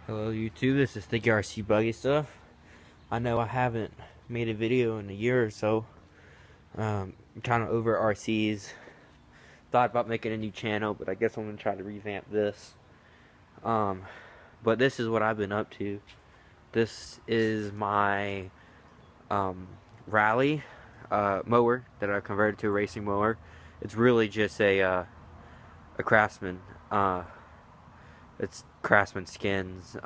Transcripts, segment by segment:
Hello YouTube, this is the RC Buggy Stuff. I know I haven't made a video in a year or so. I'm kind of over RCs. Thought about making a new channel, but I guess I'm going to try to revamp this. But this is what I've been up to. This is my rally mower that I converted to a racing mower. It's really just a Craftsman. It's Craftsman skins.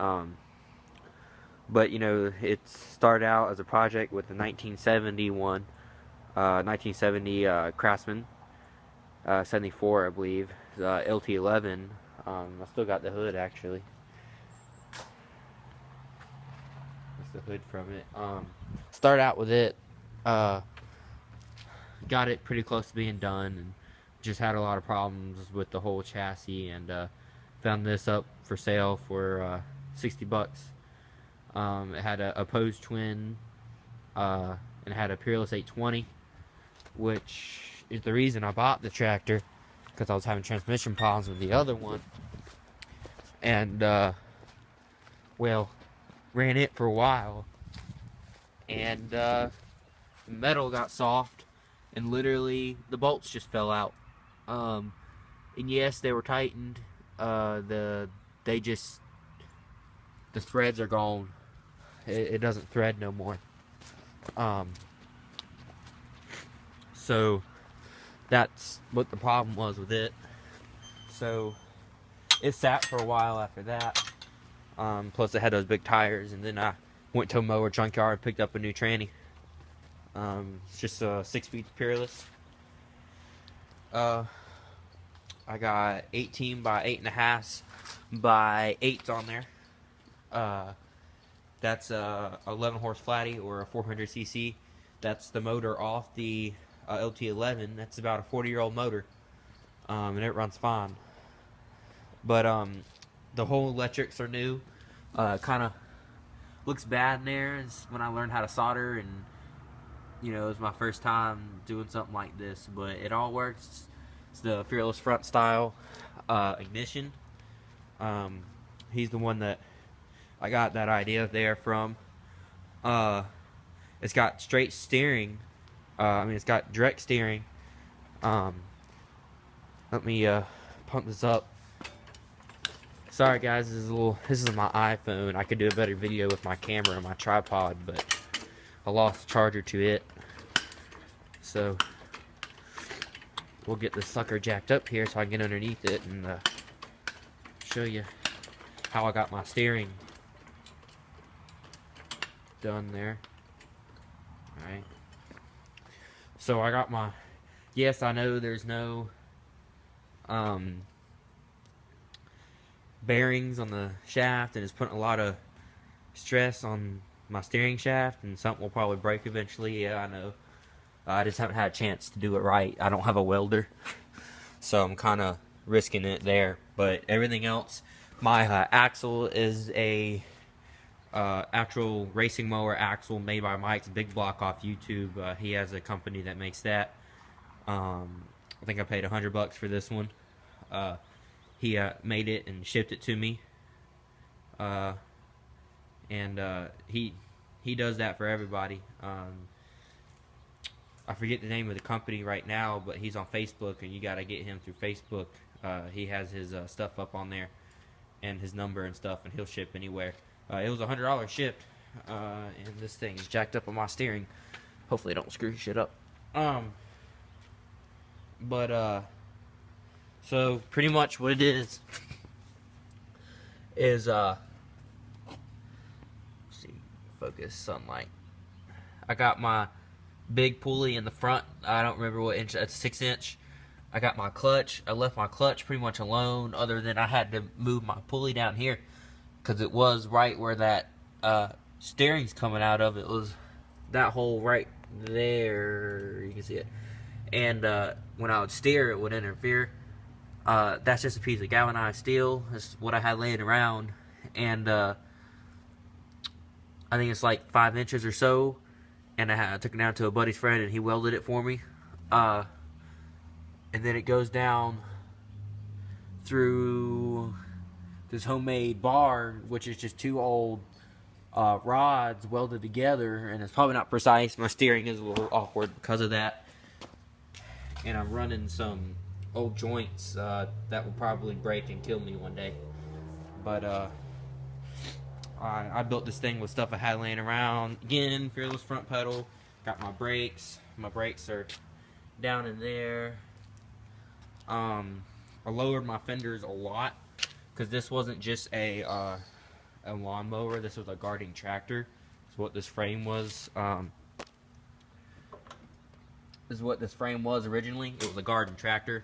But you know, it started out as a project with the 1970 Craftsman, 74 I believe, LT11. I still got the hood actually. That's the hood from it. Started out with it, got it pretty close to being done, and just had a lot of problems with the whole chassis, and found this up for sale for 60 bucks. It had a opposed twin, and it had a Peerless 820, which is the reason I bought the tractor, because I was having transmission problems with the other one, and well, ran it for a while, and the metal got soft, and literally the bolts just fell out. And yes, they were tightened. The threads are gone. It doesn't thread no more. So that's what the problem was with it. So it sat for a while after that. Plus it had those big tires, and then I went to a mower junkyard and picked up a new tranny. It's just a 6-speed Peerless. I got 18 by 8.5 by 8s on there. That's a 11 horse flatty or a 400cc. That's the motor off the LT11. That's about a 40-year-old motor, and it runs fine. But the whole electrics are new. Kind of looks bad in there. It's when I learned how to solder, and you know, it was my first time doing something like this, but it all works. It's the Fearless front style ignition. He's the one that I got that idea there from. It's got straight steering. It's got direct steering. Let me pump this up. Sorry guys, this is my iPhone. I could do a better video with my camera and my tripod, but I lost the charger to it. So we'll get this sucker jacked up here so I can get underneath it and show you how I got my steering done there. Alright. So I got my, yes, I know there's no bearings on the shaft, and it's putting a lot of stress on my steering shaft, and something will probably break eventually. Yeah, I know. I just haven't had a chance to do it right. I don't have a welder, so I'm kind of risking it there. But everything else, my axle is a actual racing mower axle made by Mike's Big Block off YouTube. He has a company that makes that. I think I paid $100 for this one. He made it and shipped it to me. He does that for everybody. I forget the name of the company right now, but he's on Facebook, and you gotta get him through Facebook. He has his stuff up on there, and his number and stuff, and he'll ship anywhere. It was $100 shipped, and this thing is jacked up on my steering. Hopefully, it don't screw shit up. So pretty much what it is let's see, focus sunlight. I got my big pulley in the front. I don't remember what inch. That's 6-inch. I got my clutch. I left my clutch pretty much alone, other than I had to move my pulley down here because it was right where that steering's coming out of. It was that hole right there. You can see it. And when I would steer, it would interfere. That's just a piece of galvanized steel. That's what I had laying around, and I think it's like 5 inches or so. And I took it down to a buddy's friend, and he welded it for me. And then it goes down through this homemade bar, which is just two old rods welded together, and it's probably not precise. My steering is a little awkward because of that, and I'm running some old joints that will probably break and kill me one day. But I built this thing with stuff I had laying around. Again, Fearless front pedal. Got my brakes. My brakes are down in there. I lowered my fenders a lot because this wasn't just a lawnmower. This was a gardening tractor. That's what this frame was. This is what this frame was originally. It was a garden tractor.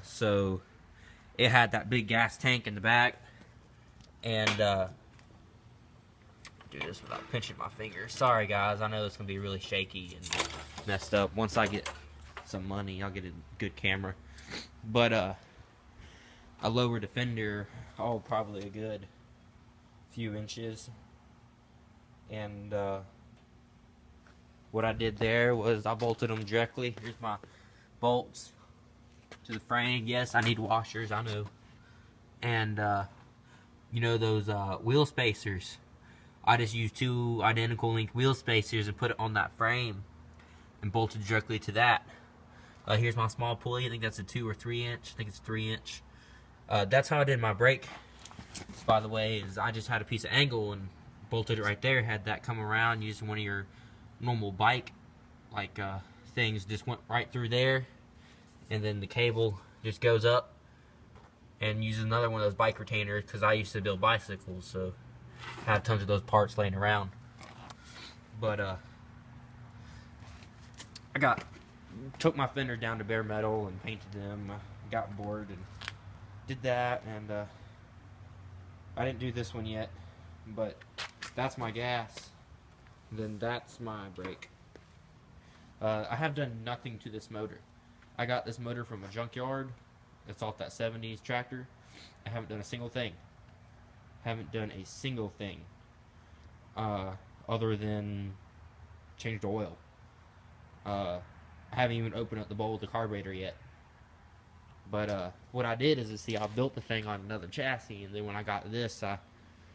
So it had that big gas tank in the back, and do this without pinching my fingers. Sorry guys, I know it's gonna be really shaky and messed up. Once I get some money, I'll get a good camera. But I lowered the fender, probably a good few inches, and what I did there was I bolted them directly. Here's my bolts to the frame. Yes, I need washers, I know. And you know those wheel spacers, I just used 2 identical length wheel spacers and put it on that frame and bolted directly to that. Here's my small pulley. I think that's a 2 or 3 inch. I think it's 3 inch. That's how I did my brake, by the way, is I just had a piece of angle and bolted it right there. Had that come around using one of your normal bike things, just went right through there, and then the cable just goes up and uses another one of those bike retainers, because I used to build bicycles, so I have tons of those parts laying around. But I took my fender down to bare metal and painted them. Got bored and did that, and I didn't do this one yet, but that's my gas. Then that's my brake. I have done nothing to this motor. I got this motor from a junkyard. It's off that 70s tractor. I haven't done a single thing. Haven't done a single thing other than changed oil. I haven't even opened up the bowl of the carburetor yet. But what I did is, I built the thing on another chassis, and then when I got this, I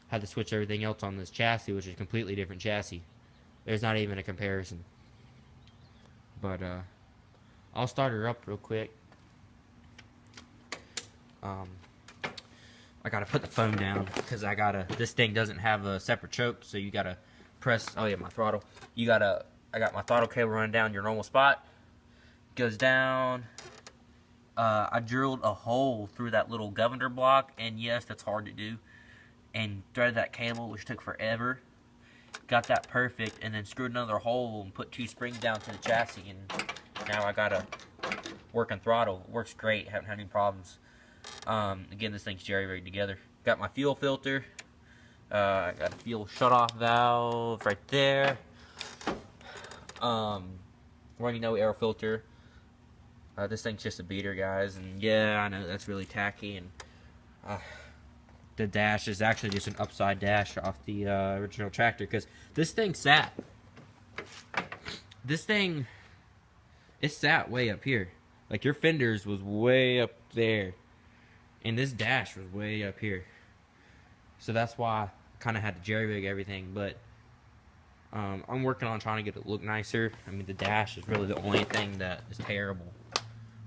had to switch everything else on this chassis, which is a completely different chassis. There's not even a comparison. But I'll start her up real quick. I gotta put the phone down because this thing doesn't have a separate choke, so you gotta press. Oh yeah, my throttle. I got my throttle cable running down your normal spot. Goes down. I drilled a hole through that little governor block, and yes, that's hard to do. And threaded that cable, which took forever. Got that perfect, and then screwed another hole and put 2 springs down to the chassis, and now I got a working throttle. It works great, haven't had any problems. Again, this thing's jerry-rigged together. Got my fuel filter. I got a fuel shut-off valve right there. Running no air filter. This thing's just a beater, guys, and yeah, I know that's really tacky, and the dash is actually just an upside dash off the original tractor, because this thing sat. It sat way up here. Like, your fenders was way up there, and this dash was way up here. So that's why I kind of had to jerry-rig everything, but I'm working on trying to get it look nicer. I mean, the dash is really the only thing that is terrible.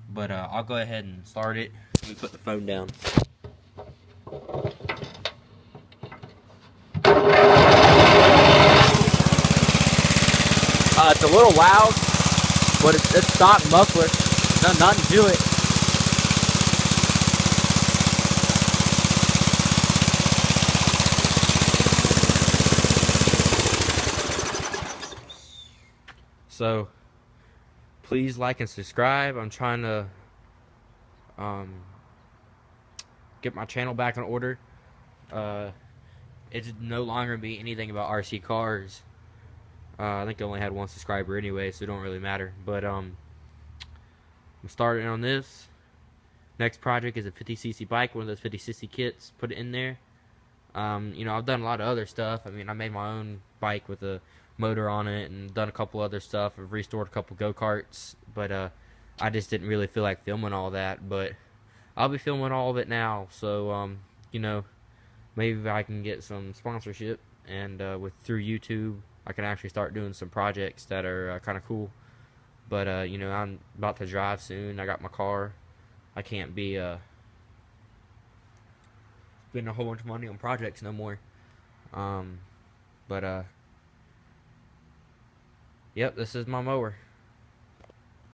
But I'll go ahead and start it. Let me put the phone down. It's a little loud, but it's stock muffler. Nothing to it. So, please like and subscribe. I'm trying to get my channel back in order. It's no longer be anything about RC cars. I think I only had 1 subscriber anyway, so it don't really matter. But I'm starting on this. Next project is a 50cc bike, one of those 50cc kits. Put it in there. You know, I've done a lot of other stuff. I mean, I made my own bike with a motor on it and done a couple other stuff. I've restored a couple go-karts, but I just didn't really feel like filming all that. But I'll be filming all of it now. So you know, maybe I can get some sponsorship, and with through YouTube, I can actually start doing some projects that are kind of cool. But you know, I'm about to drive soon. I got my car. I can't be spending a whole bunch of money on projects no more. Um, but yep, this is my mower.